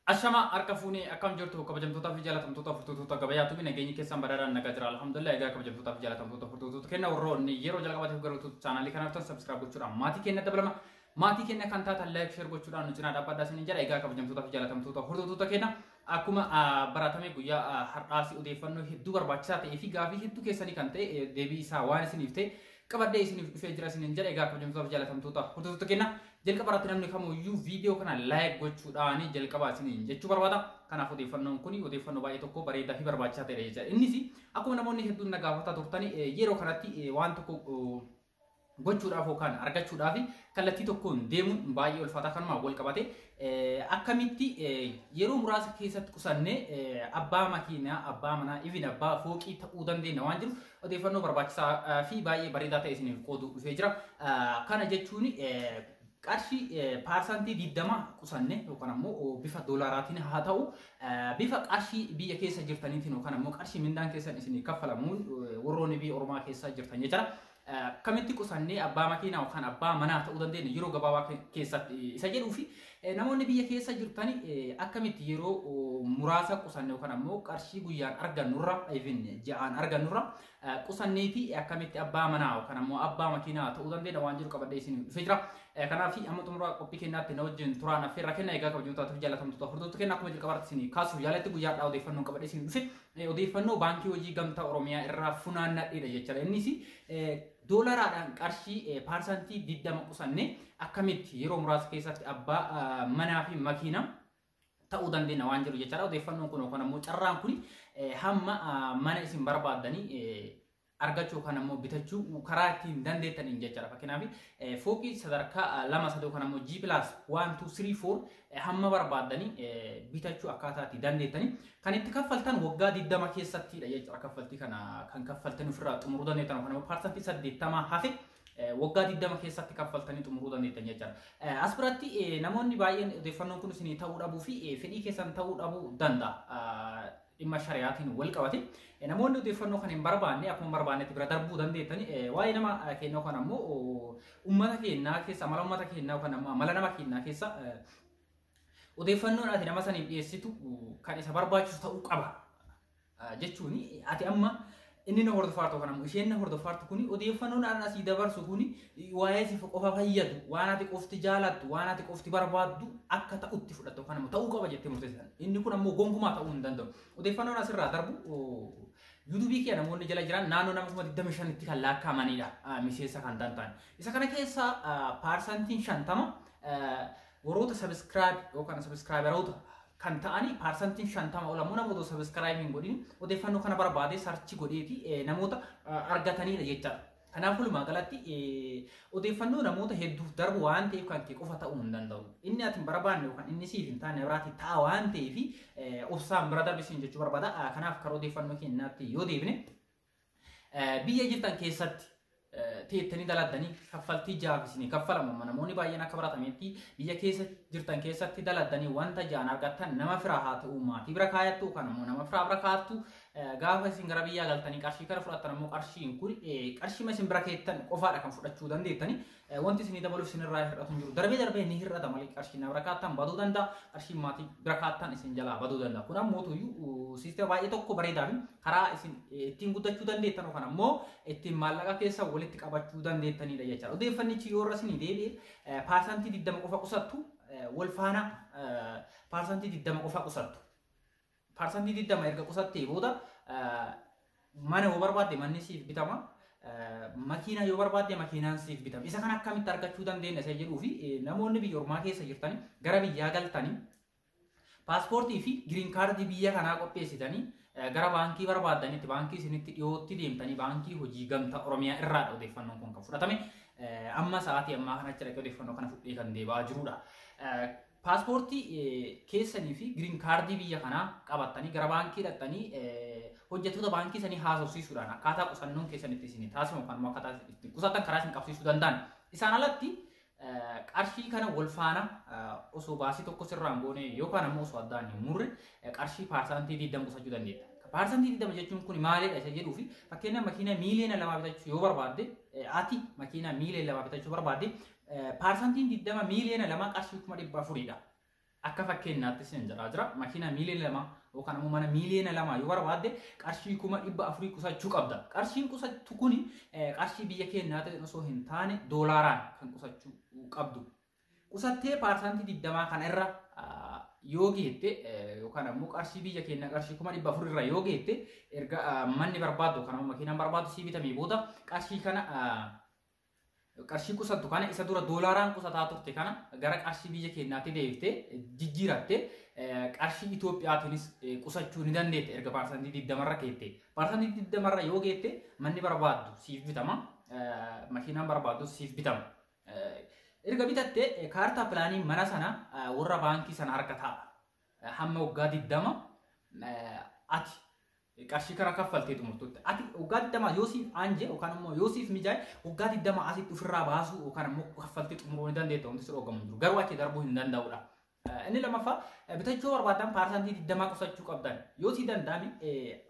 Ashama harka fuunee akkam jirtu kabajamtootaa fi jaalatamtoota furtuutuuta gabayaatu nageenyi keessan badhaadhaan nagaa jira alhamdulillah egaa kabajamtootaa fi jaalatamtoota furtuutuuta kenna warroonni yeroo jalqabaatiif garuu chaanaalii kanaaf tan subscribe gochuudhaan maatii kenna dabalama maatii kenna kan taatan like share gochuudhaan nu cinaa dhaabbaadhaa isin jira egaa kabajamtootaa fi jaalatamtoota furtuutuuta kenna akkuma baratame guyyaa har'aasi odeeffannoo hedduu barbaachisaa ta'ee fi gaafii hedduu keessanii kan ta'e deebii isaa waan isiniif ta'e qabadhee isiniif dhufee jira isin jira egaa kabajamtootaa fi jaalatamtoota furtuutuuta kenna jalqaba irratti namni kamuyyuu viidiyoo kana like gochuudhaan jalqaba isiniin jechuu barbaada. Kanaaf odeeffannoon kun odeeffannoo baay'ee tokko bareedaa fi barbaachisaa ta'e jechuudha. Innis akkuma namoonni hedduun na gaafataa turtanii yeroo kanatti waan tokko gochuudhaaf yookaan argachuudhaaf kallattii tokkoon deemuun baay'ee ulfaataa kanuma wal qabate akkamitti yeroo muraasa keessatti qusannee abbaa makiinaa, abbaa manaa, even abbaa fooqii ta'uu dandeenya waan jiru odeeffannoo barbaachisaa fi baay'ee bareedaa ta'e isiniif qooduu dhufee jira. Kana jechuun qarshii paarsantii 20 qusanne yookaan ammoo bifa doolaaraatiin haa ta'u bifa qarshii biyya keessa jirtaniitiin yookaan ammoo qarshii mindaan keessan isin kaffalamuun warroonni biyya ormaa keessa jirtan jechuudha. Kamitti qusannee abbaa makiinaa yookaan abbaa manaa ta'uu dandeenya yeroo gabaabaa keessatti isa jedhuu fi namoonni biyya keessa jirtanii akkamitti yeroo muraasa qusanne yookaan ammoo qarshii guyyaan argannurra even ja'aan argannurra qusanneeti akkamitti abbaa manaa yookaan ammoo abbaa makiinaa ta'uu dandeenya waan jiru qabadhee isin dhufee jira. Kanaaf amma xumura qophii kennaatti na wajjin turaan affeerra kenna egaa kabajamtootaaf jaalatamtoota hordoftoota kenna akkuma jalqabaatti isin kaasuuf jaalatti guyyaadhaa odeeffannoo qabadhee isin dhufe odeeffannoo baankii hojii gamtaa oromiyaa irraa funaannadheedha jechuudha. Innis doolaraadhaan qarshii paarsantii 20 qusanne akkamitti yeroo muraasa keessatti abbaa manaa fi makiinaa ta'uu dandeenya waan jiru jechuudha. Odeeffannoon kun yookaan ammoo carraan kun hamma mana isin barbaadanii argachuu kan ammoo bitachuu karaa ittiin dandeettaniin jechuudha. Fakkeenyaaf fooqii sadarkaa 2-3 kan ammoo G+ 1 2 3 4 hamma barbaadanii bitachuu akkaataa itti dandeettanii kan itti kaffaltan waggaa 20 keessattidha jechuudha. Kaffaltii kana kan kaffaltan ofirraa xumuruu dandeettan yookaan ammoo paarsantii 80 hafe waggaa 20 keessatti kaffaltanii xumuruu dandeettan jechuudha. As biratti namoonni baay'een odeeffannoon kun isin ta'uu dhabuu fi fedhii keessan ta'uu dhabuu danda'a. Dhimma shari'aatiin wal qabate namoonni odeeffannoo kan hin barbaanne akkuma barbaannetti bira darbuu dandeettanii waa'ee nama keenyaa yookaan ammoo uummata keenyaa keessa amala uummata keenyaa yookaan ammoo amala nama keenyaa keessa odeeffannoon ati nama saniif dhiyeessitu kan isa barbaachisu ta'uu qaba jechuun ati amma inni na hordofaartu kan ammoo isheen na hordofaartu kuni odeeffannoon asii dabarsu kuni waa'ee si qofa fayyadu waan ati qofti jaalattu waan ati qofti barbaaddu akka ta'utti fudhattu kan ammoo ta'uu qaba jettee murteessan inni kun ammoo gonkumaa ta'uu hin danda'u odeeffannoon asirraa darbu yuutuubii kee namoonni jala jiran naannoo nama 25tti kan laakkaa'amanidha miseensa kan ta'an isa kana keessa paarsantiin 50 warroota subscribe yookaan subscriberoota kan ta'ani paarsantiin 50 olamoo namoota subscribing godhin odeeffannoo kana barbaade sarchi godheeti namoota argatanidha jechuudha. Kanaaf walumaa galatti odeeffannoo namoota hedduuf darbu waan ta'eef kan kee qofa ta'uu hin danda'u. Inni ati hin barbaanne yookaan inni siif hin taane biraatti ta'a waan ta'eef obsaan bira darbisiin jechuu barbaada. Kanaaf karaa odeeffannoo keenyaatti yoo deebine biyya jirtan keessatti teettanii daladdanii kaffaltii jaafisanii kaffalamu namoonni baay'een akka baratametti biyya keessa jirtan keessatti daladdanii wanta jaan argattan nama firaa haa ta'u maatii bira kaayattu kan ammoo nama firaa bira kaayattu gaafa isin gara biyyaa galtanii qarshii kana fudhattan ammoo qarshiin kun qarshii isin bira keettan qofaadha kan fudhachuu dandeettanii wanti isin dabaluuf isin irraa hir'atu hin jiru darbee darbee ni hir'ata malee qarshiin bira kaayattan baduu danda'a qarshiin maatii bira kaayattan isin jalaa baduu danda'a kun ammoo tuyyuu siistema baay'ee tokko bareedaa fi karaa isin ittiin guddachuu dandeettan yookaan ammoo ittiin maallaqa keessa walitti qabachuu dandeettanidha jechuudha. Odeeffannichi yoo irra isin deebi'e paarsantii 20 qofa qusattu wal faana paarsantii 20 qofa qusattu. Paarsantii 20 erga qusattee booda mana yoo barbaadde manni siif bitama. Makiina yoo barbaadde makiinaan siif bitama. Isa kana akkamitti argachuu dandeenya isa jedhuu fi namoonni biyya ormaa keessa jirtanii gara biyyaa galtanii paaspoortii fi giriin kaardii biyya kanaa qopheessitanii gara baankii barbaadanitti baankii isinitti dhiyootti deemtanii baankii hojii gamtaa oromiyaa irraadha odeeffannoon kun kan fudhatame amma sa'aatii ammaa kanatti dhaqee odeeffannoo kana fudhee kan deebaa jirudha. Paaspoortii keessanii fi giriin kaardii biyya kanaa qabattanii gara baankii dhaqxanii hojjettoota baankii sanii haasofsiisuudhaan akkaataa qusannoon keessanitti isin taasifamu kan akkaataa itti qusattan karaa isin qabsiisuu danda'an. Isaan alatti qarshii kana wal faana osoo baasii tokko sirraan goone yookaan ammoo osoo addaan hin murre qarshii paarsantii 20 qusachuu dandeetta. Paarsantii 20 jechuun kun maalidha isa jedhuu fi fakkeenyaaf makiina miiliyoona 2 bitachuu yoo barbaadde ati makiina miiliyoona 2 bitachuu barbaadde paarsantiin 20 miiliyoona 2 qarshii 400dha. akka fakkeenyaatti isin jira makiina miiliyoona 2 yookaan ammoo mana miiliyoona 2 yoo barbaadde qarshii 400 qusachuu qabda. Qarshiin qusattu kuni qarshii biyya keenyaatti osoo hin taane doolaaraan kan qusachuu qabdu. Qusattee parsantii 20 kana irra yoo geette yookaan ammoo qarshii biyya keenya qarshii 400 irra yoo geette erga manni barbaadu yookaan ammoo makiinaan barbaadu si bitamee booda qarshii kana qarshii qusattu kana isa dura doolaaraan qusataa turte kana gara qarshii biyya keenyaatti deebiftee jijjiiratte qarshii Itoophiyaatiinis qusachuu ni dandeette erga parsantii 20 irra geette. Parsantii 20 irra yoo geette manni barbaadu siif bitama, makiinaan barbaadu siif bitama. Erga bitatte kaartaa pilaanii mana sana warra baankii sana harka ta'a. Hamma waggaa 20 ati qarshii kana kaffaltee xumurtutti. Ati waggaa 20 yoo siif anje yookaan immoo yoo siif mijaa'e waggaa 20 asitti ofirraa baasuu yookaan immoo kaffaltee xumuruu ni dandeetta wanti sirrii hoogamu jiru. Garuu achi darbuu hin danda'udha. Inni lammaffaa bitachuu barbaadan parsantii 20 qusachuu qabdan. Yoo si danda'ame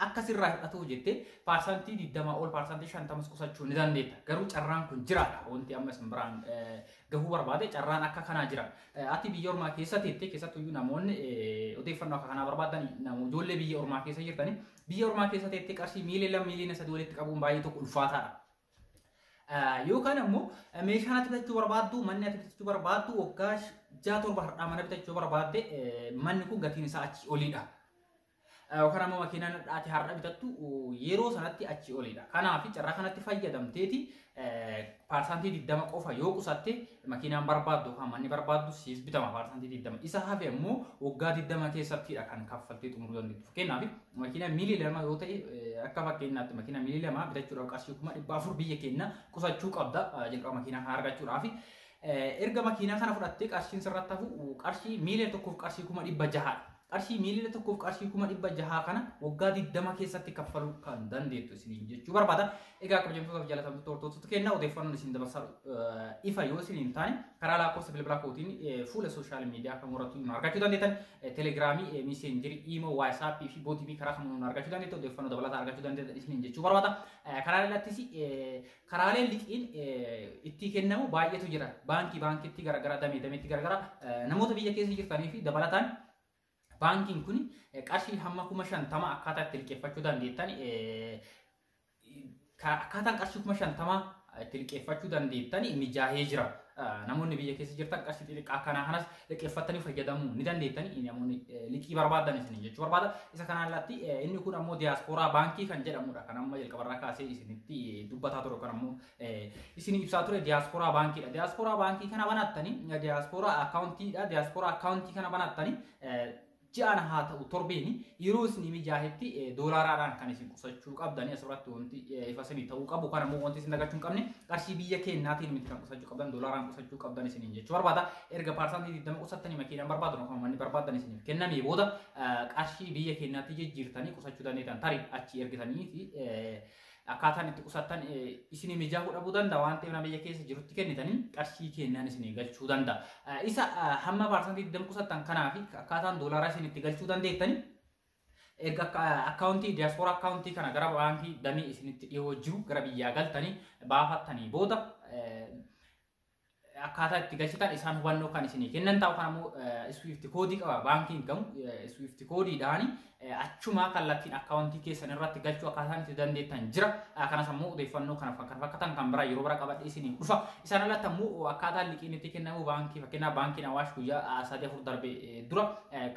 akka sirraa hidhatu jettee parsantii 20 ol parsantii 50 qusachuu ni dandeetta. Garuu carraan kun jiraadha. Wanti amma isin biraan gahuu barbaade carraan akka kanaa jira. Ati biyya ormaa keessa teettee keessattuu namoonni odeeffannoo akka kanaa barbaadan ijoollee biyya ormaa keessa jirtanii biyya ormaa keessa teettee qarshii miiliyoona 2 miiliyoona 3 walitti qabuun baay'ee tokko ulfaataadha. Yookaan ammoo meeshaan ati bitachuu barbaaddu manni ati bitachuu barbaaddu waggaa 6-7 har'aa mana bitachuu barbaadde manni kun gatiin isaa achi oliidha. Yookaan ammoo makiinaan ati har'a bitattu yeroo sanatti achi oliidha. Kanaaf carraa kanatti fayyadamteeti parsantii 20 qofa yoo qusatte makiinaan barbaaddu yookaan manni barbaaddu siif bitama parsantii 20. Isa hafe ammoo waggaa 20 keessattidha kan kaffaltee xumuruu dandeettu. Fakkeenyaaf makiinaa miiliyoona 2 yoo ta'e akka fakkeenyaatti makiinaa miiliyoona 2 bitachuudhaaf qarshii 400 biyya keenya qusachuu qabda jalqaba makiinaa kana argachuudhaaf. Erga makiinaa kana fudhattee qarshiin sirratti hafu qarshii miiliyoona 1 qarshii 600. Qarshii miiliyoona 1 qarshii 600 kana waggaa 20 keessatti kaffaluu kan dandeettu isiniin jechuu barbaada. Egaa kabajamtootaaf jaalatamtoota hordoftoota keenya odeeffannoon isin dabarsu ifa yoo isiniin taane karaa lakkoofsa bilbilaa kootiin fuula sooshaal miidiyaa kan muratu argachuu dandeettan teelegiraamii, miisenjerii, iimoo, waayisaappii fi bootiivii karaa kanuun argachuu dandeettan odeeffannoo dabalataa argachuu dandeettan isiniin jechuu barbaada. Karaa lattis karaaleen liqiin itti kennamu baay'eetu jira. Baankiitti garagara dameetti garagara namoota biyya keessa jirtanii fi dabalataan baankiin kun qarshii hamma 50,000 akkaataa itti liqeeffachuu dandeettan akkaataan qarshii 50,000 itti liqeeffachuu dandeettan mijaahee jira. Namoonni biyya keessa jirtan qarshii xixiqqaa kana kanas liqeeffatanii fayyadamuu ni dandeettan namoonni liqii barbaadan isin jechuu barbaada. Isa kanaan alatti inni kun ammoo diyaaspooraa baankii kan jedhamudha. Kan amma jalqabarraa kaasee isinitti dubbataa ture kan ammoo isin ibsaa ture diyaaspooraa baankiidha. Diyaaspooraa baankii kana banattanii diyaaspooraa akkaawuntiidha. Diyaaspooraa akkaawuntii kana banattanii ji'aan haa ta'u torbeeni yeroo isin mijaahetti doolaaraadhaan kan isin qusachuu qabdanii asirratti wanti ifa isinii ta'uu qabu kan ammoo wanti isin dagachuu hin qabne qarshii biyya keenyaatiin miti kan qusachuu qabdan doolaaraan qusachuu qabdan isiniin jechuu barbaada. Erga parsantii 20 qusattanii makiinaan barbaadan yookaan manni barbaadan isiniif kennamee booda qarshii biyya keenyaatti jijjiirtanii qusachuu dandeettan tarii achi ergitanii fi akkaataan itti qusattan isinii mijaahuu dhabuu danda'a waan ta'eef nama biyya keessa jirutti kennitanii qarshii keenyaan isinii galchuu danda'a. Isa hamma parsantii 20 qusattan kanaa fi akkaataan doolaaraa isin itti galchuu dandeettanii erga akkaawuntii diyaaspooraa akkaawuntii kana gara baankii damee isinitti dhiyoo jiru gara biyyaa galtanii baafattanii booda akkaataa itti galchitan isaan hubannoo kan isinii kennan ta'u kan ammoo Swift koodii qaba baankiin gamu Swift koodiidhaani achuma kallattiin akkaawuntii keessan irratti galchuu akkaataan itti dandeettan jira. Kanas ammoo odeeffannoo kana fakkaatan kan biraa yeroo bira qabadhe isinii dhufa. Isaan alatti ammoo akkaataan liqiin itti kennamu baankii fakkeenyaaf baankiin Awaash guyyaa 3-4 darbe dura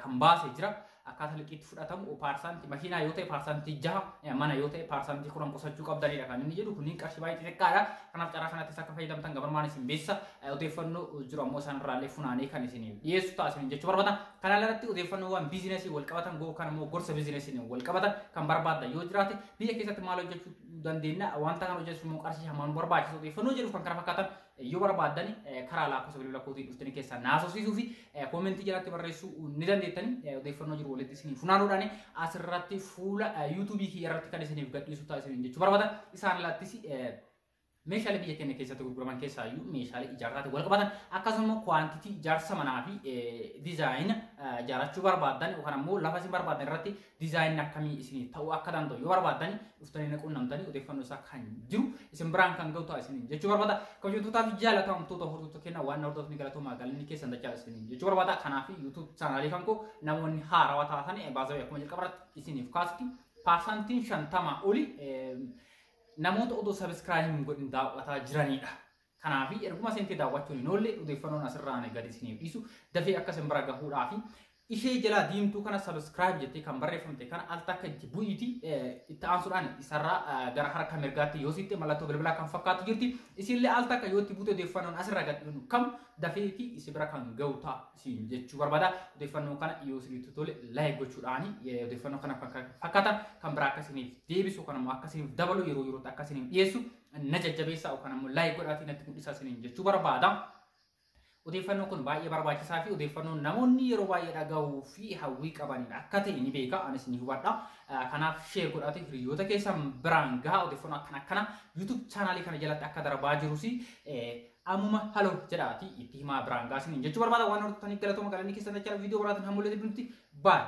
kan baase jira. Akkaataa liqiitti fudhatamu parsantii makiinaa yoo ta'e parsantii 6 mana yoo ta'e parsantii 10 qusachuu qabdanidha kan inni jedhu kunniin qarshii baay'ee xixiqqaadha. Kanaaf carraa kanattis akka fayyadamtan gabarmaan isin beessa odeeffannoo jiru ammoo isaan irraallee funaanee kan isin dhiyeessu ta'a isin jechuu barbaada. Kanaan alatti odeeffannoowwan biizinesii wal qabatan kan ammoo gorsa biizinesiin wal qabatan kan barbaaddan yoo jiraate biyya keessatti maal hojjechuu dandeenya wanta kan hojjechuuf immoo qarshii hamaan barbaachisu odeeffannoo jedhu kan kana fakkaatan yoo barbaaddan karaa lakkoofsa bilbilaa kootiin dhuftanii keessaa naasofsiisuu fi koomentii jalatti barreessuu ni dandeettanii odeeffannoo jiru walitti isin funaanuudhaan asirratti fuula yuutuubii kiyya irratti kan isiniif gadhiisu ta'a isin jechuu barbaada. Isaan alattis meeshaalee biyya keenya keessatti gurguraman keessaa iyyuu meeshaalee ijaarsaatti wal qabatan akkasuma quantity ijaarsa manaa fi dizaayina ijaarrachuu barbaadan yookaan ammoo lafa isin barbaadan irratti dizaayinni akkamii isin ta'uu akka danda'u yoo barbaadan dhuftanii naquunnamtanii odeeffannoo isaa kan jiru isin biraan kan ga'u ta'a isin jechuu barbaada. Kabajamtootaa fi jaalatamtoota hordoftoota keenya waan hordoftoonni galatoomaa galanni keessan dachaa isin jechuu barbaada. Kanaaf YouTube chaanaalii kan koo namoonni haarawaa taatan baazawee akkuma jalqabarratti isiniif kaasti parsantiin 50 oli namoota odoo subscribe godhin daawwataa jiranidha. Kanaaf erguma seentii daawwachuun hin oolle odeeffannoon asirraan gadi isiniif dhiisu dafee akka isin bira gahuudhaaf ishee jala diimtuu kana subscribe jettee kan barreeffamte kana al takka itti bu'iiti itti aansuudhaan isarraa gara harka mirgaatti yoo sitte mallattoo bilbilaa kan fakkaatu jirti isinillee al takka yoo itti buute odeeffannoon asirra gadi kam dafeeti isi bira kan ga'u ta'a isin jechuu barbaada. Odeeffannoo kana yoo isinitti tole like gochuudhaan odeeffannoo kana fakkaatan kan biraa akka isiniif deebisu kan ammoo akka isiniif dabalu yeroo yerootti akka isiniif dhiyeessu na jajjabeessaa yookaan ammoo like godhaatii natti mul'isaa isiniin jechuu barbaada. Odeeffannoo kun baay'ee barbaachisaa fi odeeffannoo namoonni yeroo baay'ee dhagahuu fi hawwii qabanidha akka ta'e ni beeka anis ni hubadha. Kanaaf share godhaatii hiriyoota keessan biraan gahaa odeeffannoo akkana YouTube chaanaalii kana jalatti akka darbaa jirus ammuma haloo jedhaatii itti himaa biraan gahaa isiniin jechuu barbaada. Waan hordoftaniif galatooma galanni keessan dachaa viidiyoo biraatiin hammuulee bulti baay.